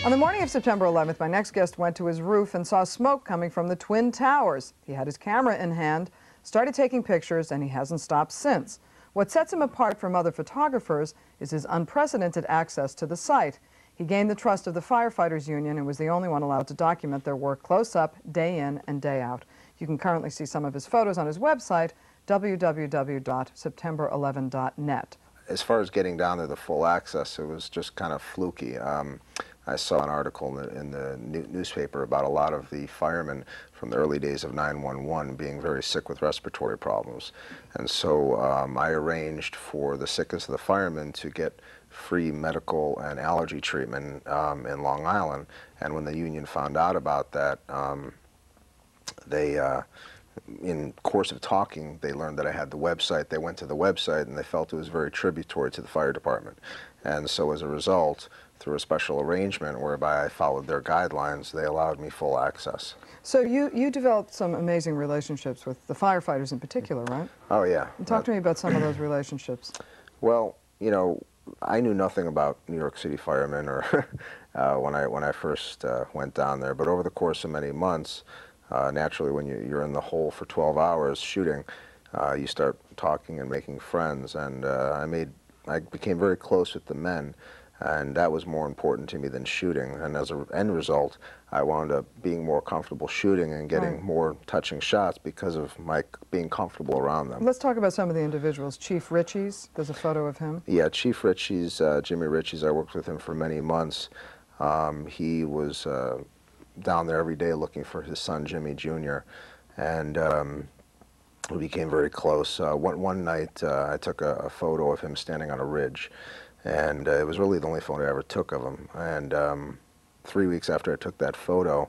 On the morning of September 11th, my next guest went to his roof and saw smoke coming from the Twin Towers. He had his camera in hand, started taking pictures, and he hasn't stopped since. What sets him apart from other photographers is his unprecedented access to the site. He gained the trust of the Firefighters Union and was the only one allowed to document their work close up, day in and day out. You can currently see some of his photos on his website, www.september11.net. As far as getting down there, the full access, it was just kind of fluky. I saw an article in the newspaper about a lot of the firemen from the early days of 911 being very sick with respiratory problems. And so I arranged for the sickest of the firemen to get free medical and allergy treatment in Long Island. And when the union found out about that, in course of talking, they learned that I had the website. They went to the website and they felt it was very tributary to the fire department. And so as a result, through a special arrangement whereby I followed their guidelines, they allowed me full access. So you developed some amazing relationships with the firefighters in particular, right? Oh, yeah. And talk to me about some of those relationships. Well, you know, I knew nothing about New York City firemen or when I first went down there, but over the course of many months, naturally when you're in the hole for 12 hours shooting, you start talking and making friends, and I became very close with the men, and that was more important to me than shooting. And as an end result, I wound up being more comfortable shooting and getting more touching shots because of my being comfortable around them. Let's talk about some of the individuals. Chief Riches, there's a photo of him. Yeah, Chief Riches, Jimmy Riches, I worked with him for many months. He was down there every day looking for his son, Jimmy Jr., and we became very close. One night I took a photo of him standing on a ridge, and it was really the only photo I ever took of him. And 3 weeks after I took that photo,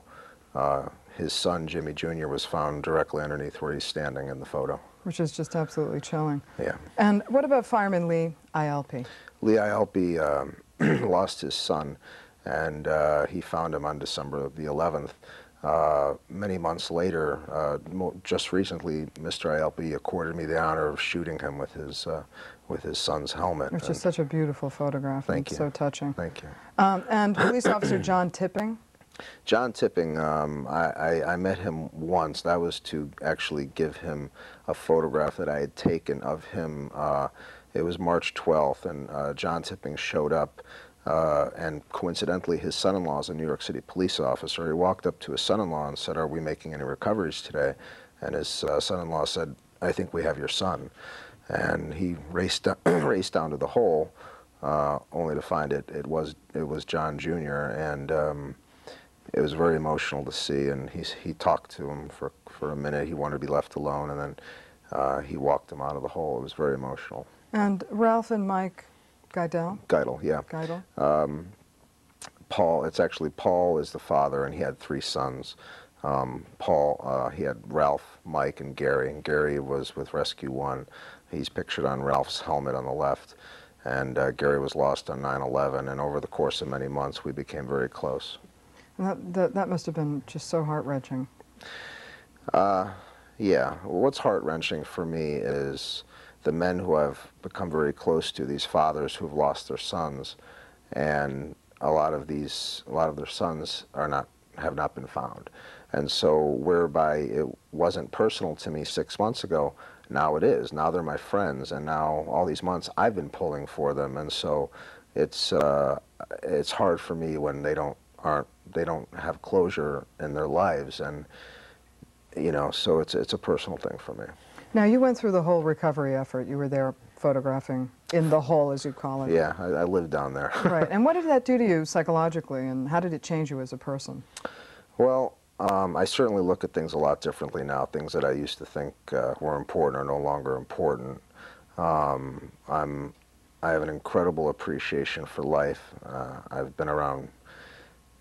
his son, Jimmy Jr., was found directly underneath where he's standing in the photo. Which is just absolutely chilling. Yeah. And what about fireman Lee Ielpi? Lee Ielpi lost his son, and he found him on December the 11th. Many months later, just recently, Mr. Ielpi accorded me the honor of shooting him with his son's helmet. Which is such a beautiful photograph. Thank you. So touching. Thank you. And police officer John Tipping? John Tipping, I met him once. That was to actually give him a photograph that I had taken of him. It was March 12th, and John Tipping showed up. And coincidentally, his son-in-law is a New York City police officer. He walked up to his son-in-law and said, "Are we making any recoveries today?" And his son-in-law said, "I think we have your son." And he raced down to the hole, only to find it was John Jr. And it was very emotional to see. And he talked to him for a minute. He wanted to be left alone, and then he walked him out of the hole. It was very emotional. And Ralph and Mike Geidel? Geidel, yeah. Geidel? Paul, it's actually Paul is the father, and he had 3 sons. Paul, he had Ralph, Mike, and Gary. And Gary was with Rescue 1. He's pictured on Ralph's helmet on the left. And Gary was lost on 9/11, and over the course of many months, we became very close. And that must have been just so heart-wrenching. Yeah. What's heart-wrenching for me is the men who I've become very close to, these fathers who've lost their sons, and a lot of their sons have not been found. And so whereby it wasn't personal to me 6 months ago, now it is. Now they're my friends, and now all these months I've been pulling for them, and so it's hard for me when they don't have closure in their lives, and you know, so it's a personal thing for me. Now, you went through the whole recovery effort. You were there photographing in the hole, as you call it. Yeah, I lived down there. Right. And what did that do to you psychologically, and how did it change you as a person? Well, I certainly look at things a lot differently now. Things that I used to think were important are no longer important. I have an incredible appreciation for life. I've been around,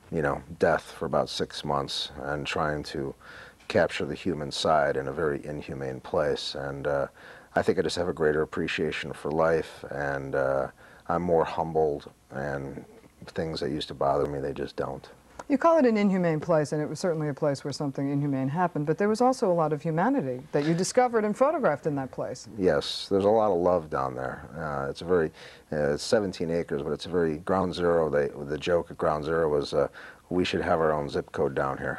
you know, death for about 6 months and trying to capture the human side in a very inhumane place, and I think I just have a greater appreciation for life, and I'm more humbled, and things that used to bother me, they just don't. You call it an inhumane place, and it was certainly a place where something inhumane happened, but there was also a lot of humanity that you discovered and photographed in that place. Yes, there's a lot of love down there. It's a very, it's 17 acres, but it's a very ground zero. The joke at ground zero was we should have our own zip code down here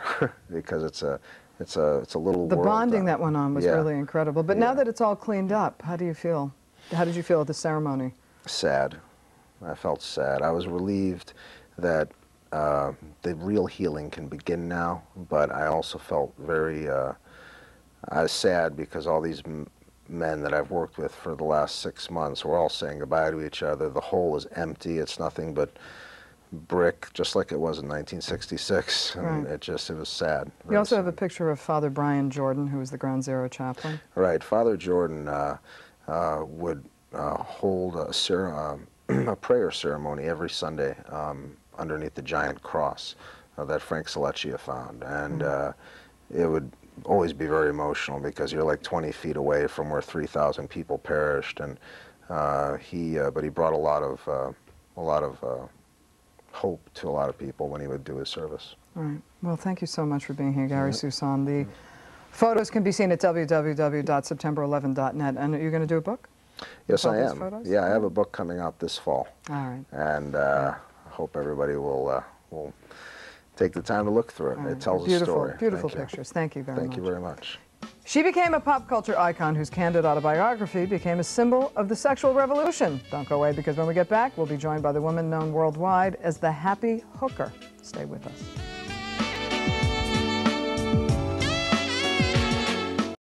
because it's a little The world bonding that went on was really incredible. But now that it's all cleaned up, how do you feel? How did you feel at the ceremony? Sad. I felt sad. I was relieved that the real healing can begin now, but I also felt very I was sad because all these men that I've worked with for the last 6 months were all saying goodbye to each other. The hole is empty. It's nothing but brick, just like it was in 1966. And it was sad. You also have a picture of Father Brian Jordan, who was the Ground Zero chaplain. Right. Father Jordan would hold a prayer ceremony every Sunday underneath the giant cross that Frank Salecchia found. And it would always be very emotional because you're like 20 feet away from where 3,000 people perished. And but he brought a lot of hope to a lot of people when he would do his service. All right. Well, thank you so much for being here, Gary Suson. The photos can be seen at www.september11.net. And are you going to do a book? Yes, I am. Yeah, I have a book coming out this fall. All right. And I hope everybody will take the time to look through it. Right. It tells a story. Beautiful pictures. Thank you very much. Thank you very much. She became a pop culture icon whose candid autobiography became a symbol of the sexual revolution. Don't go away, because when we get back, we'll be joined by the woman known worldwide as the Happy Hooker. Stay with us.